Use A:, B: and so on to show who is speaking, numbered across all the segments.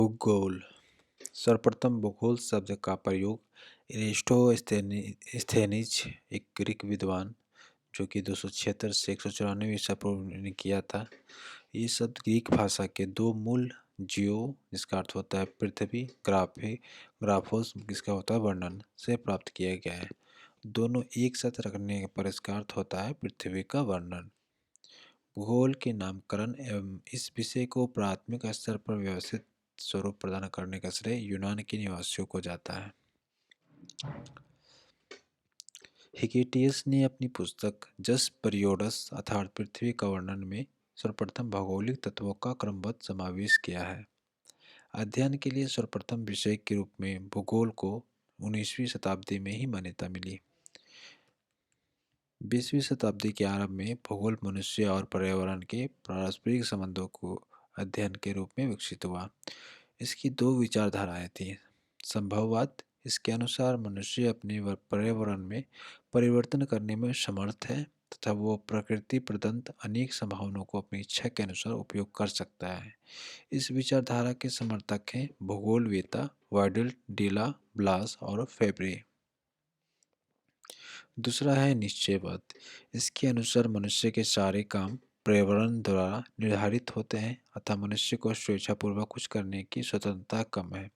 A: भूगोल। सर्वप्रथम भूगोल शब्द का प्रयोग एरिस्टोस्थेनीज, एक ग्रीक विद्वान जो कि 276 से 194 ईसा पूर्व ने किया था। ये शब्द ग्रीक भाषा के दो मूल जियो, जिसका अर्थ होता है पृथ्वी, ग्राफोस जिसका होता है वर्णन, से प्राप्त किया गया है। दोनों एक साथ रखने पर इसका अर्थ होता है पृथ्वी का वर्णन। भूगोल के नामकरण एवं इस विषय को प्राथमिक स्तर पर व्यवस्थित स्वरूप प्रदान करने का श्रेय यूनान के निवासियों को जाता है। हिकेटियस ने अपनी पुस्तक जस पीरियोडस अर्थात पृथ्वी का वर्णन में सर्वप्रथम भौगोलिक तत्वों का क्रमबद्ध समावेश किया है। अध्ययन के लिए सर्वप्रथम विषय के रूप में भूगोल को 19वीं शताब्दी में ही मान्यता मिली। 20वीं शताब्दी के आरंभ में भूगोल मनुष्य और पर्यावरण के पारस्परिक संबंधों को अध्ययन के रूप में विकसित हुआ। इसकी दो विचारधाराएं थीं। संभववाद, इसके अनुसार मनुष्य अपने पर्यावरण में परिवर्तन करने में समर्थ है तथा वो प्रकृति प्रदत्त अनेक संभावनाओं को अपनी इच्छा के अनुसार उपयोग कर सकता है। इस विचारधारा के समर्थक हैं भूगोलवेत्ता वाइडल, डिला, ब्लास और फेब्रे। दूसरा है निश्चयवाद। इसके अनुसार मनुष्य के सारे काम पर्यावरण द्वारा निर्धारित होते हैं अतः मनुष्य को स्वेच्छापूर्वक कुछ करने की स्वतंत्रता कम है।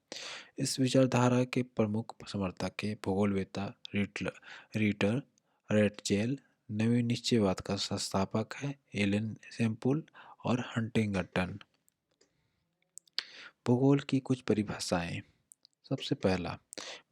A: इस विचारधारा के प्रमुख समर्थक हैं भूगोलवेत्ता रीटर रेटजेल। नवीन निश्चयवाद का संस्थापक है एलन सैम्पुल और हंटिंगटन। भूगोल की कुछ परिभाषाएं। सबसे पहला,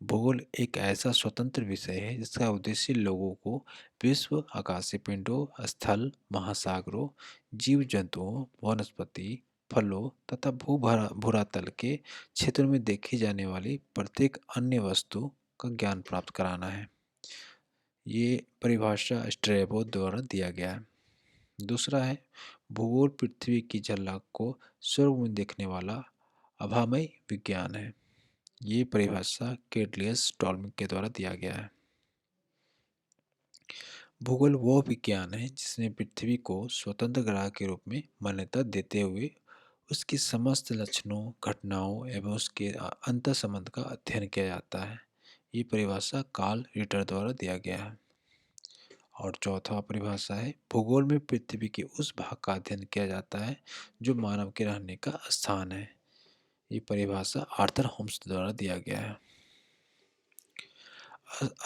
A: भूगोल एक ऐसा स्वतंत्र विषय है जिसका उद्देश्य लोगों को विश्व, आकाशीय पिंडों, स्थल, महासागरों, जीव जंतुओं, वनस्पति, फलों तथा भूरातल के क्षेत्र में देखी जाने वाली प्रत्येक अन्य वस्तु का ज्ञान प्राप्त कराना है। ये परिभाषा स्ट्रैबो द्वारा दिया गया है। दूसरा है, भूगोल पृथ्वी की झलक को स्वर्ग में देखने वाला अभामय विज्ञान है। ये परिभाषा केटलियस टॉलमी के द्वारा दिया गया है। भूगोल वो विज्ञान है जिसने पृथ्वी को स्वतंत्र ग्रह के रूप में मान्यता देते हुए उसकी समस्त लक्षणों, घटनाओं एवं उसके अंतर संबंध का अध्ययन किया जाता है। ये परिभाषा कार्ल रिटर द्वारा दिया गया है। और चौथा परिभाषा है, भूगोल में पृथ्वी के उस भाग का अध्ययन किया जाता है जो मानव के रहने का स्थान है। ये परिभाषा आर्थर होम्स द्वारा दिया गया है।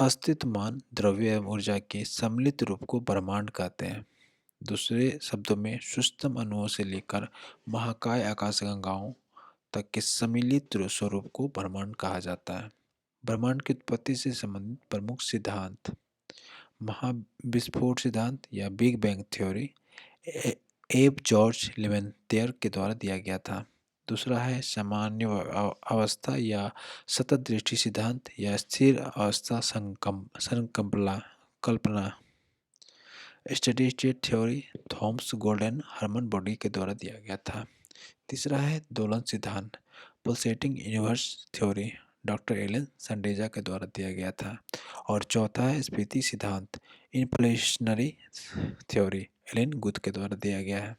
A: अस्तित्वमान द्रव्य एवं ऊर्जा के सम्मिलित रूप को ब्रह्मांड कहते हैं। दूसरे शब्दों में सूक्ष्म अणुओं से लेकर महाकाय आकाशगंगाओं तक के सम्मिलित स्वरूप को ब्रह्मांड कहा जाता है। ब्रह्मांड की उत्पत्ति से संबंधित प्रमुख सिद्धांत महाविस्फोट सिद्धांत या बिग बैंग थ्योरी एब जॉर्ज लेवेंतियर के द्वारा दिया गया था। दूसरा है सामान्य अवस्था या सतत दृष्टि सिद्धांत या स्थिर अवस्था कल्पना steady state theory Thomas Gold and Hermann Bondi के द्वारा दिया गया था। तीसरा है दोलन सिद्धांत pulsating universe theory doctor Allan Sandage के द्वारा दिया गया था। और चौथा है स्फीति सिद्धांत इन्फ्लेशनरी थ्योरी एलन गुथ के द्वारा दिया गया है।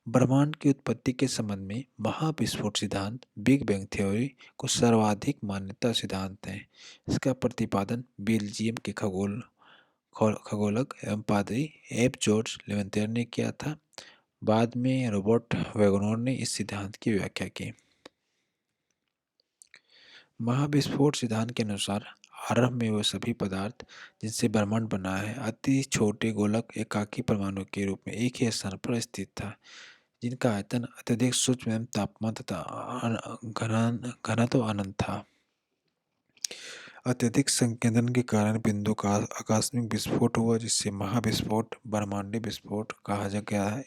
A: ब्रह्मांड की उत्पत्ति के संबंध में महाविस्फोट सिद्धांत बिग बैंग थ्योरी को सर्वाधिक मान्यता सिद्धांत है। इसका प्रतिपादन बेल्जियम के खगोलक एवं पादरी एब जॉर्ज लेवेंतियर ने किया था। बाद में रॉबर्ट वैगनर ने इस सिद्धांत की व्याख्या की। महाविस्फोट सिद्धांत के अनुसार आरंभ में वो सभी पदार्थ जिनसे ब्रह्मांड बना है अति छोटे गोलक एकाकी परमाणु के रूप में एक ही स्थान पर स्थित था, जिनका आयतन अत्यधिक सूक्ष्म एवं तापमान तथा घनत्व अनंत था। अत्यधिक संकेंद्रण के कारण बिंदु का आकस्मिक विस्फोट हुआ जिससे महाविस्फोट ब्रह्मांडीय विस्फोट कहा गया है।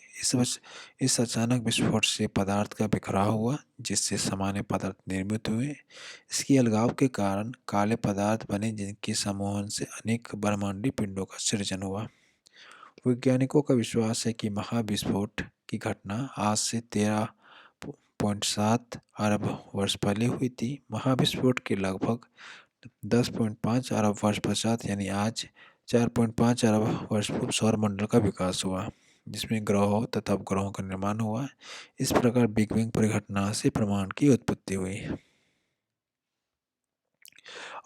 A: इस अचानक विस्फोट से पदार्थ का बिखराव हुआ जिससे सामान्य पदार्थ निर्मित हुए। इसकी अलगाव के कारण काले पदार्थ बने जिनके समूहन से अनेक ब्रह्मांडीय पिंडों का सृजन हुआ। वैज्ञानिकों का विश्वास है कि महाविस्फोट की घटना आज से 13.7 अरब वर्ष पहले हुई थी। महाविस्फोट के लगभग 10.5 अरब वर्ष पश्चात यानी आज 4.5 अरब वर्ष पूर्व सौर मंडल का विकास हुआ। जिसमें ग्रहों तथा उपग्रहों का निर्माण हुआ। इस प्रकार बिग बैंग परिघटना से ब्रह्मांड की उत्पत्ति हुई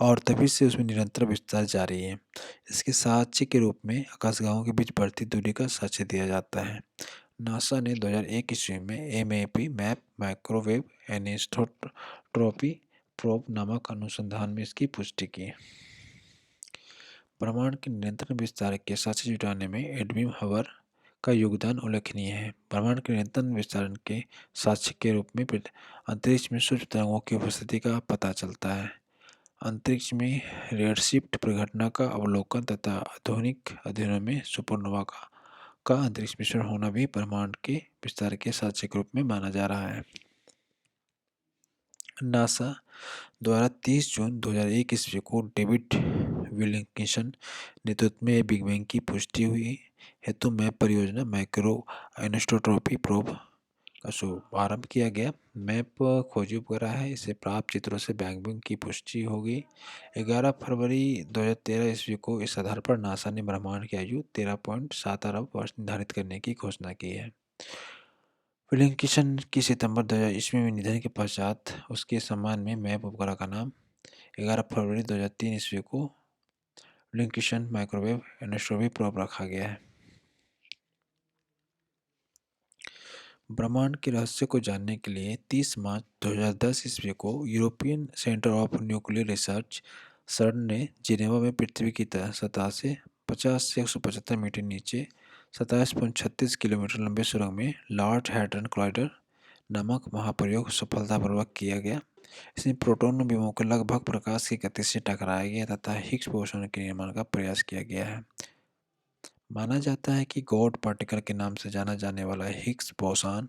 A: और तभी से उसमें निरंतर विस्तार जारी है। इसके साक्ष्य के रूप में आकाशगंगाओं के बीच बढ़ती दूरी का साक्ष्य दिया जाता है। नासा ने 2001 ईस्वी में MAP map microwave anisotropy probe नामक अनुसंधान में इसकी पुष्टि की। ब्रह्मांड के निरंतर विस्तार के साक्ष्य जुटाने में एडविन हबर का योगदान उल्लेखनीय है। ब्रह्मांड के निरंतर विस्तार के साक्ष्य के रूप में अंतरिक्ष में सूक्ष्म तरंगों की उपस्थिति का पता चलता है। अंतरिक्ष में रेडशिफ्ट परिघटना का अवलोकन तथा आधुनिक अध्ययनों में सुपरनोवा का अंतरिक्ष मिश्रण होना भी ब्रह्मांड के विस्तार के साक्ष्य के रूप में माना जा रहा है। नासा द्वारा 30 जून 2001 ईस्वी को डेविड विलिंगकिंसन नेतृत्व में बिग बैंग की पुष्टि हुई हेतु मैप परियोजना माइक्रो एनिसोट्रॉपी प्रोब का शुभारंभ किया गया। मैप खोजी उपग्रह है, इसे प्राप्त चित्रों से बिग बैंग की पुष्टि होगी। 11 फरवरी 2013 ईस्वी को इस आधार पर नासा ने ब्रह्मांड की आयु 13.7 अरब वर्ष निर्धारित करने की घोषणा की है। विलिंगकिंसन की सितंबर 2000 ईस्वी में निधन के पश्चात उसके सम्मान में मैप उपग्रह का नाम 11 फरवरी 2003 ईस्वी को विलिंगकिंसन माइक्रोवेव एनिसोट्रॉपी प्रोब रखा गया है। ब्रह्मांड के रहस्य को जानने के लिए 30 मार्च 2010 ईस्वी को European centre of nuclear research सर्न ने जिनेवा में पृथ्वी की सतह से 50 से 175 मीटर नीचे 27.36 किलोमीटर लंबे सुरंग में लार्ज हैड्रन कॉलिडर नामक महाप्रयोग सफलतापूर्वक किया गया। इसमें प्रोटॉन विमों को लगभग प्रकाश की गति से टकराया गया तथा हिग्स बोसॉन के निर्माण का प्रयास किया गया है। माना जाता है कि गॉड पार्टिकल के नाम से जाना जाने वाला हिग्स बोसॉन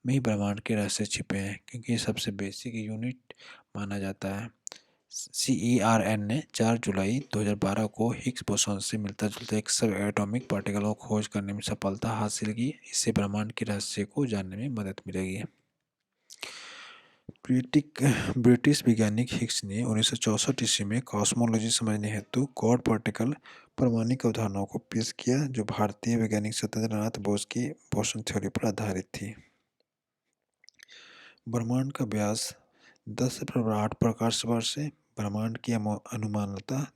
A: में ही ब्रह्मांड के रहस्य छिपे हैं, क्योंकि ये सबसे बेसिक यूनिट माना जाता है। CERN ने 4 जुलाई 2012 को हिग्स बोसॉन से मिलता जुलता एक सब एटॉमिक पार्टिकल को खोज करने में सफलता हासिल की। इससे ब्रह्मांड के रहस्य को जानने में मदद मिलेगी। ब्रिटिश वैज्ञानिक हिग्स ने 1964 ईस्वी में कॉस्मोलॉजी समझने हेतु गॉड पार्टिकल प्रामाणिक अवधारणाओं को पेश किया, जो भारतीय वैज्ञानिक सत्येंद्र नाथ बोस की बोसॉन थ्योरी पर आधारित थी। ब्रह्मांड का व्यास 10.8 प्रकाश वर्ष है। ब्रह्मांड की अनुमानता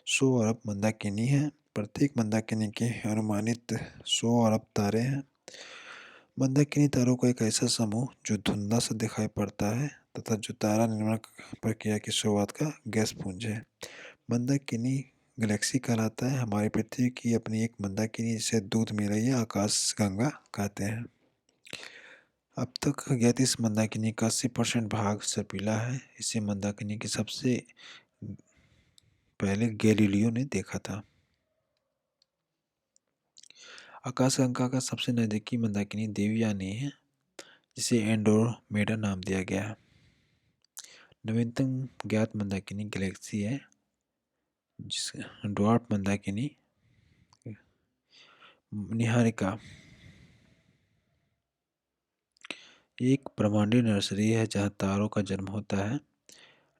A: 100 अरब मंदाकिनी है। प्रत्येक मंदाकिनी के अनुमानित 100 अरब तारे हैं। मंदाकिनी तारों का एक ऐसा समूह जो धुंधला सा दिखाई पड़ता है तथा जो तारा निर्माण प्रक्रिया की शुरुआत का गैस पुंज है, मंदाकिनी गैलेक्सी कहलाता है। हमारी पृथ्वी की अपनी एक मंदाकिनी, जिसे दूध में रही आकाशगंगा कहते हैं। अब तक ज्ञात इस मंदाकिनी का 80% भाग सर्पिला है। इसे मंदाकिनी के सबसे पहले गैलीलियो ने देखा था। आकाशगंगा का सबसे नजदीकी मंदाकिनी देवयानी है, जिसे एंड्रोमेडा नाम दिया गया है। नवीनतम ज्ञात मंदाकिनी गैलेक्सी है, जिस ड्वार्फ मंदाकिनी निहारिका एक ब्रह्मांडीय नर्सरी है जहाँ तारों का जन्म होता है।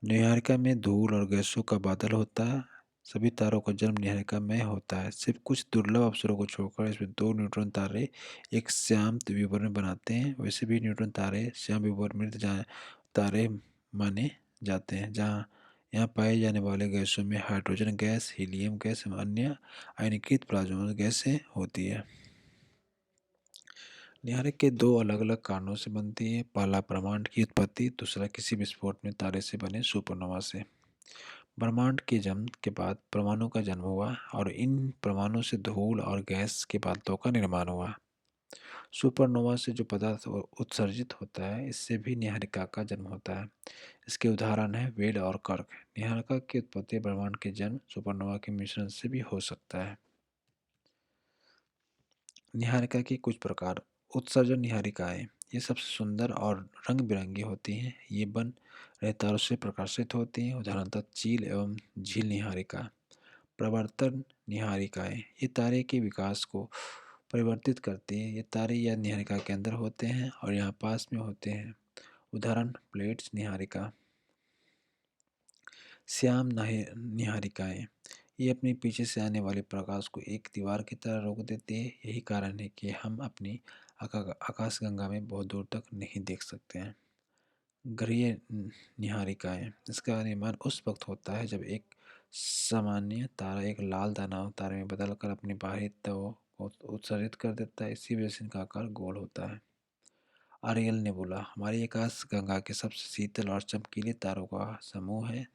A: निहारिका में धूल और गैसों का बादल होता है। सभी तारों का जन्म निहारिका में होता है। सिर्फ कुछ दुर्लभ अवसरों को छोड़कर इसमें 2 न्यूट्रॉन तारे एक श्याम विवरण बनाते हैं। वैसे भी न्यूट्रॉन तारे श्याम विवरण तारे माने जाते हैं, जहाँ यहाँ पाए जाने वाले गैसों में हाइड्रोजन गैस, हीलियम गैस एवं अन्य आयनीकृत प्लाज्मा गैसें होती है। निहारिका 2 अलग अलग कारणों से बनती है। पहला ब्रह्मांड की उत्पत्ति, दूसरा किसी विस्फोट में तारे से बने सुपरनोवा से। ब्रह्मांड के जन्म के बाद परमाणु का जन्म हुआ और इन परमाणु से धूल और गैस के बादलों का निर्माण हुआ। सुपरनोवा से जो पदार्थ उत्सर्जित होता है, इससे भी निहारिका का जन्म होता है। इसके उदाहरण हैं वेल और कर्क। निहारिका की उत्पत्ति ब्रह्मांड के जन्म सुपरनोवा के मिश्रण से भी हो सकता है। निहारिका की कुछ प्रकार। उत्सर्जन निहारिकाएं ये सबसे सुंदर और रंग बिरंगी होती हैं। ये बन रहे तारों से प्रकाशित होती हैं, उदाहरणतः चील एवं झील निहारिका। प्रवर्तन निहारिकाएं ये तारे के विकास को परिवर्तित करती हैं। ये तारे या निहारिका के अंदर होते हैं और यहाँ पास में होते हैं। उदाहरण प्लेट्स निहारिका। श्याम निहारिकाएं ये अपने पीछे से आने वाले प्रकाश को एक दीवार की तरह रोक देती है। यही कारण है कि हम अपनी आकाशगंगा में बहुत दूर तक नहीं देख सकते हैं। ग्रहीय निहारिकाएँ। इसका निर्माण उस वक्त होता है जब एक सामान्य तारा एक लाल दानव तारे में बदलकर अपनी बाहरी तवों को उत्सर्जित कर देता है। इसी वजह से इनका आकार गोल होता है। आरियल नेबुला हमारी आकाशगंगा के सबसे शीतल और चमकीले तारों का समूह है।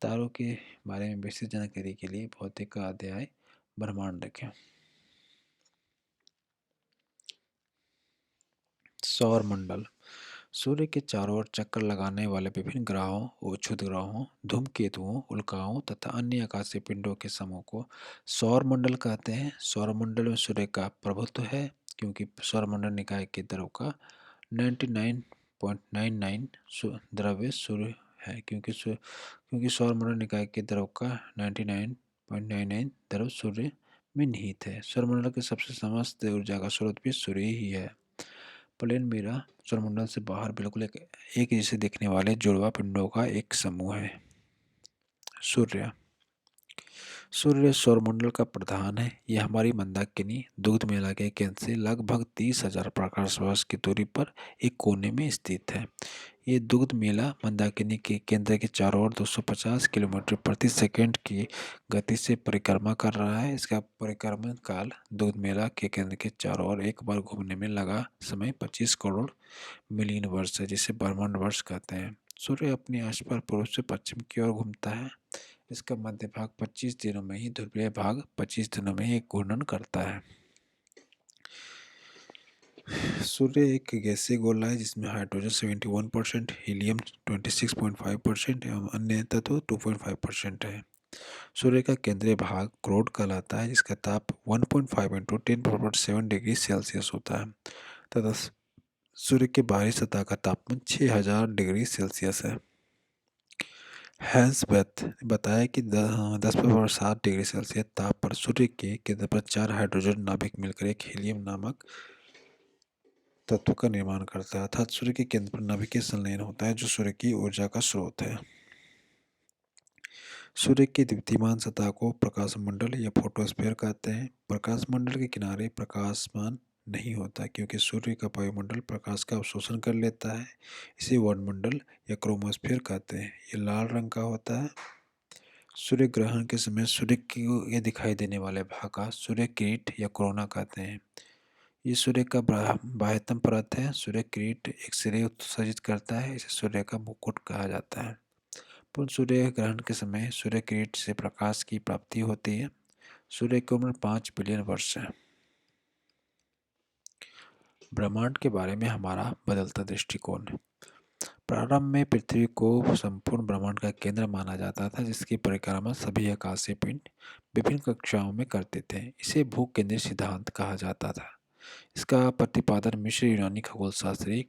A: तारों के बारे में विस्तृत जानकारी के लिए भौतिक का अध्याय ब्रह्मांड देखें। सौर मंडल सूर्य के चारों ओर चक्कर लगाने वाले विभिन्न ग्रहों और क्षुद्र ग्रहों, धूमकेतुओं, उल्काओं तथा अन्य आकाशीय पिंडों के समूह को सौर मंडल कहते हैं। सौर मंडल में सूर्य का प्रभुत्व है क्योंकि सौर मंडल निकाय के द्रव का 99.99 द्रव्य सूर्य है क्योंकि सौर मंडल निकाय के द्रव का 99.99 द्रव सूर्य में निहित है। सौरमंडल के सबसे समस्त ऊर्जा का स्रोत भी सूर्य ही है। प्लेन मेरा सौरमंडल से बाहर बिल्कुल एक जैसे दिखने वाले जुड़वा पिंडों का एक समूह है। सूर्य सूर्य सौरमंडल का प्रधान है। यह हमारी मंदाकिनी दुग्धमेला के केंद्र से लगभग 30,000 प्रकाश वर्ष की दूरी पर एक कोने में स्थित है। ये दुग्धमेला मंदाकिनी के केंद्र के चारों ओर 250 किलोमीटर प्रति सेकंड की गति से परिक्रमा कर रहा है। इसका परिक्रमण काल दुग्धमेला के केंद्र के चारों ओर एक बार घूमने में लगा समय 25 करोड़ मिलियन वर्ष है, जिसे ब्रह्मांड वर्ष कहते हैं। सूर्य अपनी अक्ष पर पूर्व से पश्चिम की ओर घूमता है। इसका मध्य भाग 25 दिनों में ही, ध्रुवीय भाग 25 दिनों में ही घूर्णन करता है। सूर्य एक गैसीय गोला है जिसमें हाइड्रोजन 71%, हीलियम 26.5% एवं अन्य तत्व 2.5% है। सूर्य का केंद्रीय भाग क्रोड कहलाता है जिसका ताप 1.5 इंटू 10⁻7 डिग्री सेल्सियस होता है तथा सूर्य के बाहरी सतह का तापमान 6000 डिग्री सेल्सियस है। हैंसबेथ ने बताया कि 10⁻7 डिग्री सेल्सियस ताप पर सूर्य के केंद्र पर 4 हाइड्रोजन नाभिक मिलकर एक हीलियम नामक तत्व का निर्माण करता है, अर्थात सूर्य के केंद्र पर नाभिकीय संलयन होता है जो सूर्य की ऊर्जा का स्रोत है। सूर्य की दीप्तिमान सतह को प्रकाश मंडल या फोटोस्फीयर कहते हैं। प्रकाश मंडल के किनारे प्रकाशमान नहीं होता क्योंकि सूर्य का वायुमंडल प्रकाश का अवशोषण कर लेता है। इसे वर्णमंडल या क्रोमोस्फीयर कहते हैं। ये लाल रंग का होता है। सूर्य ग्रहण के समय सूर्य के दिखाई देने वाले भाग का सूर्य किरीट या कोरोना कहते हैं। ये सूर्य का बाह्यतम परत है। सूर्य किरीट एक सिरे उत्सर्जित करता है, इसे सूर्य का मुकुट कहा जाता है। पूर्ण सूर्य ग्रहण के समय सूर्य किरीट से प्रकाश की प्राप्ति होती है। सूर्य की उम्र 5 बिलियन वर्ष है। ब्रह्मांड के बारे में हमारा बदलता दृष्टिकोण। प्रारंभ में पृथ्वी को संपूर्ण ब्रह्मांड का केंद्र माना जाता था जिसकी परिक्रमा सभी आकाशीय पिंड विभिन्न कक्षाओं में करते थे। इसे भू केंद्रीय सिद्धांत कहा जाता था। इसका प्रतिपादन मिस्र यूनानी खगोलशास्त्री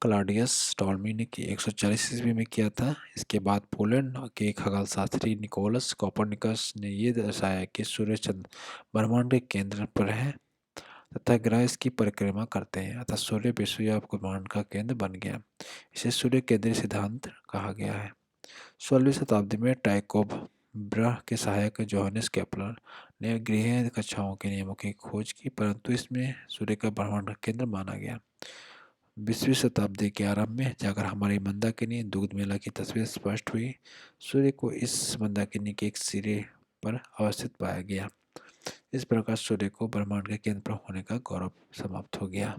A: क्लॉडियस टॉलमी ने 140 ईस्वी में किया था। इसके बाद पोलैंड के खगोलशास्त्री निकोलस कोपरनिकस ने यह दर्शाया कि सूर्य चंद्र ब्रह्मांड के केंद्र पर है तथा ग्रह इसकी परिक्रमा करते हैं, अतः सूर्य विश्वव्यापी ब्रह्मांड का केंद्र बन गया। इसे सूर्य केंद्रीय सिद्धांत कहा गया है। 16वीं शताब्दी में टाइको ब्रह के सहायक जोहानिस केपलर ने गृह कक्षाओं के नियमों की खोज की, परंतु इसमें सूर्य का ब्रह्मांड का केंद्र माना गया। 20वीं शताब्दी के आरंभ में जाकर हमारी मंदाकिनी दुग्धमेला की तस्वीर स्पष्ट हुई। सूर्य को इस मंदाकिनी के एक सिरे पर अवस्थित पाया गया। इस प्रकार सूर्य को ब्रह्मांड के केंद्र पर होने का गौरव समाप्त हो गया।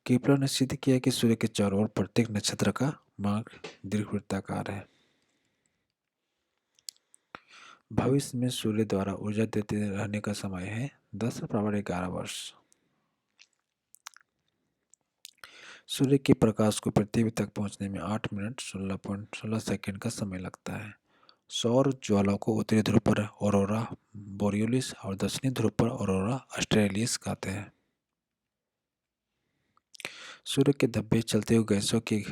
A: केपलर ने सिद्ध किया कि सूर्य के चारों ओर प्रत्येक नक्षत्र का मार्ग दीर्घवृत्ताकार है। भविष्य में सूर्य द्वारा ऊर्जा देते रहने का समय है 10⁻11 वर्ष। सूर्य के प्रकाश को पृथ्वी तक पहुंचने में 8 मिनट 16.16 सेकंड का समय लगता है। सौर ज्वाला को उत्तरी ध्रुव पर ऑरोरा बोरियोलिस और दक्षिणी ध्रुव पर ऑरोरा ऑस्ट्रेलिस कहते हैं। सूर्य के धब्बे चलते हुए गैसों के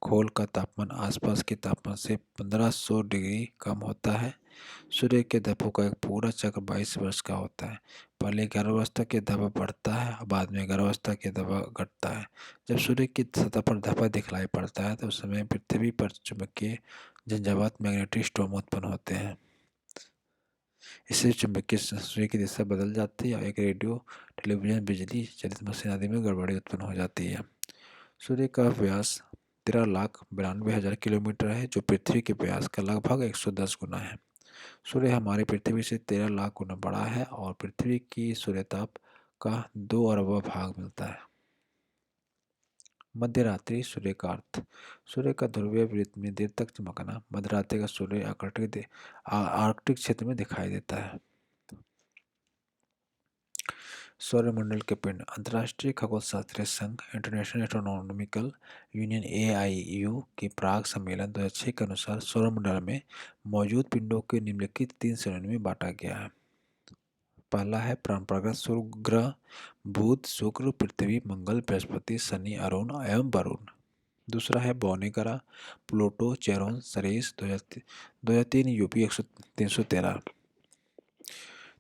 A: खोल का तापमान आसपास के तापमान से 1500 डिग्री कम होता है। सूर्य के धब्बों का एक पूरा चक्र 22 वर्ष का होता है। पहले गर्भावस्था के धब्बा बढ़ता है और बाद में गर्भावस्था के धब्बा घटता है। जब सूर्य की सतह पर धब्बा दिखलाई पड़ता है तो उस समय पृथ्वी पर चुंबकीय झंझावात मैग्नेटिक स्टॉर्म उत्पन्न होते हैं। इससे चुंबकीय सूर्य की दिशा बदल जाती है और एक रेडियो, टेलीविजन, बिजली चालित मशीन आदि में गड़बड़ी उत्पन्न हो जाती है। सूर्य का व्यास 13,92,000 किलोमीटर है, जो पृथ्वी के व्यास का लगभग 110 गुना है। सूर्य हमारी पृथ्वी से 13 लाख गुना बड़ा है और पृथ्वी की सूर्यताप का 2 अरबवां भाग मिलता है। मध्य रात्रि सूर्य का अर्थ। सूर्य का ध्रुवीय वृत्त में देर तक चमकना। मध्य रात्रि का सूर्य आर्कटिक क्षेत्र में दिखाई देता है। सौरमंडल के पिंड। अंतर्राष्ट्रीय खगोल शास्त्रीय संघ इंटरनेशनल एस्ट्रोनॉमिकल यूनियन AIU के प्राग सम्मेलन 2006 के अनुसार सौरमंडल में मौजूद पिंडों को निम्नलिखित 3 श्रेणियों में बांटा गया है। पहला है परंपरागत सूर्य ग्रह बुध, शुक्र, पृथ्वी, मंगल, बृहस्पति, शनि, अरुण एवं वरुण। दूसरा है बौने ग्रह प्लूटो, चेरोन, सरेस 2003 UP 313।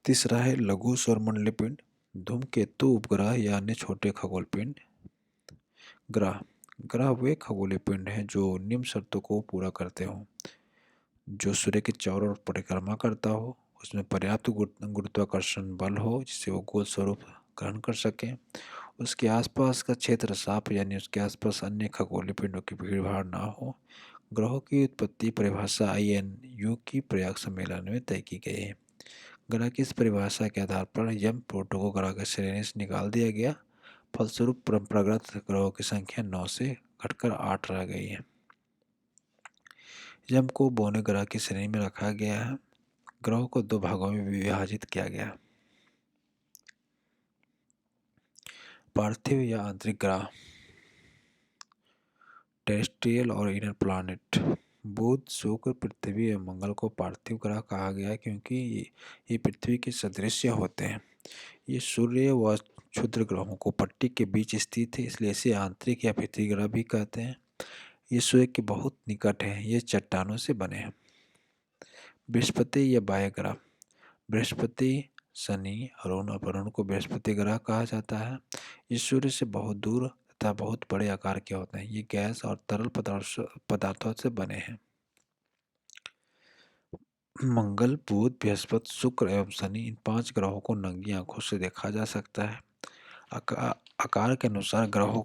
A: तीसरा है लघु सौरमंडलीय पिंड धूमकेतु, उपग्रह या अन्य छोटे खगोल पिंड। ग्रह ग्रह वे खगोलीय पिंड हैं जो निम्न शर्तों को पूरा करते हों: जो सूर्य के चारों ओर परिक्रमा करता हो, उसमें पर्याप्त गुरुत्वाकर्षण बल हो जिससे वो गोल स्वरूप ग्रहण कर सकें, उसके आसपास का क्षेत्र साफ यानी उसके आसपास अन्य खगोलीय पिंडों की भीड़ भाड़ ना हो। ग्रहों की उत्पत्ति परिभाषा INU की प्रयाग सम्मेलन में तय की गई है। ग्रह की इस परिभाषा के आधार पर यम प्लूटो को ग्रह की श्रेणी से निकाल दिया गया। फलस्वरूप परंपरागत ग्रहों की संख्या 9 से घटकर 8 रह गई है। यम को बौने ग्रह की श्रेणी में रखा गया है। ग्रहों को 2 भागों में विभाजित किया गया। पार्थिव या आंतरिक ग्रह, टेरेस्ट्रियल और इनर प्लैनेट। बुध, शुक्र, पृथ्वी एवं मंगल को पार्थिव ग्रह कहा गया क्योंकि ये पृथ्वी के सदृश होते हैं। ये सूर्य व क्षुद्र ग्रहों को पट्टी के बीच स्थित है, इसलिए इसे आंतरिक या पृथ्वी ग्रह भी कहते हैं। ये सूर्य के बहुत निकट है। ये चट्टानों से बने हैं। बृहस्पति या बाह्य ग्रह। बृहस्पति, शनि, अरुण और वरुण को बृहस्पति ग्रह कहा जाता है। ये सूर्य से बहुत दूर तथा बहुत बड़े आकार के होते हैं। ये गैस और तरल पदार्थों से बने हैं। मंगल, बुध, बृहस्पति, शुक्र एवं शनि, इन 5 ग्रहों को नंगी आंखों से देखा जा सकता है। आकार के अनुसार ग्रहों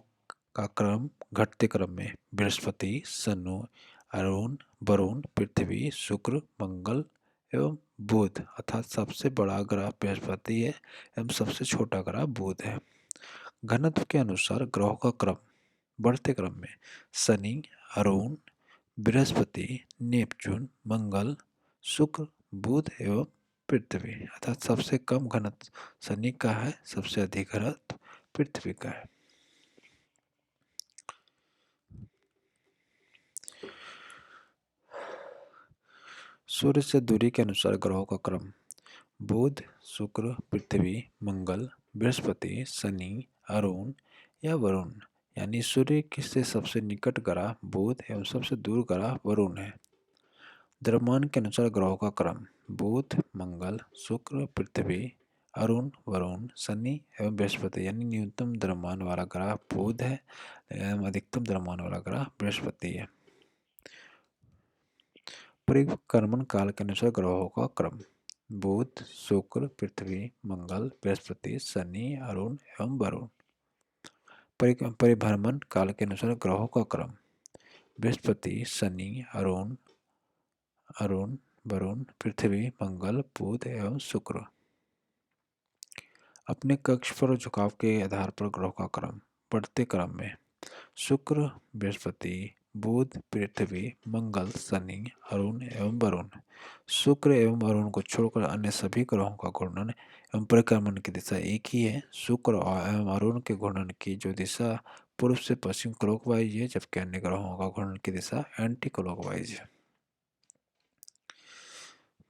A: का क्रम घटते क्रम में बृहस्पति, शनि, अरुण, वरुण, पृथ्वी, शुक्र, मंगल एवं बुध, अर्थात सबसे बड़ा ग्रह बृहस्पति है एवं सबसे छोटा ग्रह बुध है। घनत्व के अनुसार ग्रहों का क्रम बढ़ते क्रम में शनि, अरुण, बृहस्पति, नेपच्यून, मंगल, शुक्र, बुध एवं पृथ्वी, अर्थात सबसे कम घनत्व शनि का है, सबसे अधिक घनत्व पृथ्वी का है। सूर्य से दूरी के अनुसार ग्रहों का क्रम बुध, शुक्र, पृथ्वी, मंगल, बृहस्पति, शनि, अरुण या वरुण, यानी सूर्य से सबसे निकट ग्रह बुध एवं सबसे दूर ग्रह वरुण है। द्रव्यमान के अनुसार ग्रहों का क्रम बुध, मंगल, शुक्र, पृथ्वी, अरुण, वरुण, शनि एवं बृहस्पति, यानी न्यूनतम द्रव्यमान वाला ग्रह बुध है एवं अधिकतम द्रव्यमान वाला ग्रह बृहस्पति है। परिक्रमण काल के अनुसार ग्रहों का क्रम बुध, शुक्र, पृथ्वी, मंगल, बृहस्पति, शनि, अरुण एवं वरुण। परिभ्रमण काल के अनुसार ग्रहों का क्रम बृहस्पति, शनि, अरुण, वरुण, पृथ्वी, मंगल, बुध एवं शुक्र। अपने कक्ष पर झुकाव के आधार पर ग्रहों का क्रम बढ़ते क्रम में शुक्र, बृहस्पति, बुध, पृथ्वी, मंगल, शनि, अरुण एवं वरुण। शुक्र एवं अरुण को छोड़कर अन्य सभी ग्रहों का घूर्णन एवं परिक्रमण की दिशा एक ही है। शुक्र एवं अरुण के घूर्णन की जो दिशा पूर्व से पश्चिम क्लॉकवाइज है, जबकि अन्य ग्रहों का घूर्णन की दिशा एंटी क्लॉकवाइज है।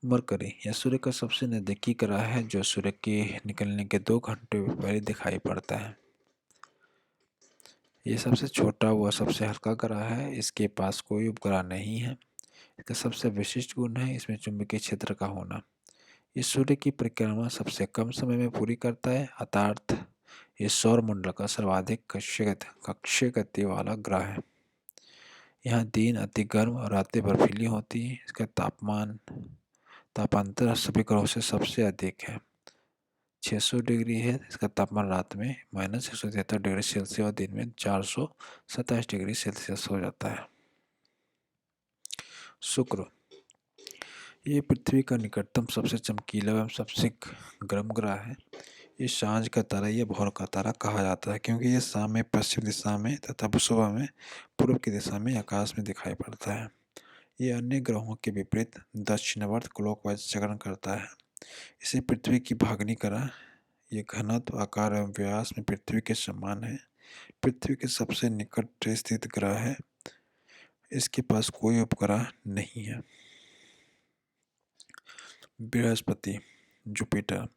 A: मरकरी यह सूर्य का सबसे नजदीकी ग्रह है जो सूर्य के निकलने के 2 घंटे पहले दिखाई पड़ता है। ये सबसे छोटा व सबसे हल्का ग्रह है। इसके पास कोई उपग्रह नहीं है। इसका सबसे विशिष्ट गुण है इसमें चुंबकीय क्षेत्र का होना। ये सूर्य की परिक्रमा सबसे कम समय में पूरी करता है, अर्थात ये सौर मंडल का सर्वाधिक कक्षीय गति वाला ग्रह है। यहाँ दिन अति गर्म और रातें बर्फीली होती हैं। इसका तापांतर सभी ग्रहों से सबसे अधिक है, 600 डिग्री है। इसका तापमान रात में -173 डिग्री सेल्सियस और दिन में 427 डिग्री सेल्सियस हो जाता है। शुक्र, ये पृथ्वी का निकटतम सबसे चमकीला एवं सबसे गर्म ग्रह है। ये सांझ का तारा या भोर का तारा कहा जाता है क्योंकि ये शाम में पश्चिम दिशा में तथा सुबह में पूर्व की दिशा में आकाश में दिखाई पड़ता है। ये अन्य ग्रहों के विपरीत दक्षिणावर्त क्लॉकवाइज चक्रण करता है। इसे पृथ्वी की भागनी ग्रह, ये घनत्व, आकार एवं व्यास में पृथ्वी के समान है। पृथ्वी के सबसे निकट स्थित ग्रह है। इसके पास कोई उपग्रह नहीं है। बृहस्पति, जुपिटर,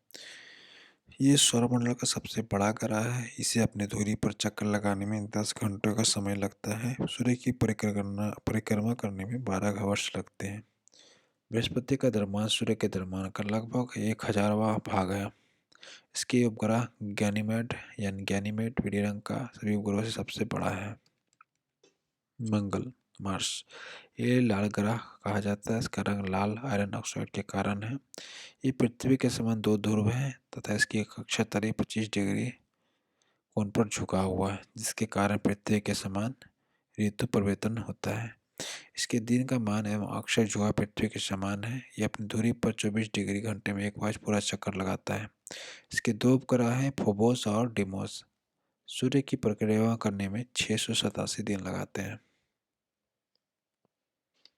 A: ये सौरमंडल का सबसे बड़ा ग्रह है। इसे अपनी धुरी पर चक्कर लगाने में 10 घंटों का समय लगता है। सूर्य की परिक्रमा करने में 12 वर्ष लगते हैं। बृहस्पति का द्रव्यमान सूर्य के द्रव्यमान का लगभग 1000वां भाग है। इसके उपग्रह गैनीमेड पीले रंग का सभी उपग्रहों से सबसे बड़ा है। मंगल, मार्स, ये लाल ग्रह कहा जाता है। इसका रंग लाल आयरन ऑक्साइड के कारण है। ये पृथ्वी के समान 2 ध्रुव है तथा इसकी कक्षा तली 25 डिग्री कोण पर झुका हुआ है, जिसके कारण पृथ्वी के समान ऋतु परिवर्तन होता है। इसके दिन का मान एवं अक्षय झुका पृथ्वी के समान है। यह अपनी धुरी पर 24 डिग्री घंटे में 1 बार पूरा चक्कर लगाता है। इसके 2 उपग्रह हैं, फोबोस और डिमोस। सूर्य की परिक्रमा करने में 687 दिन लगाते हैं।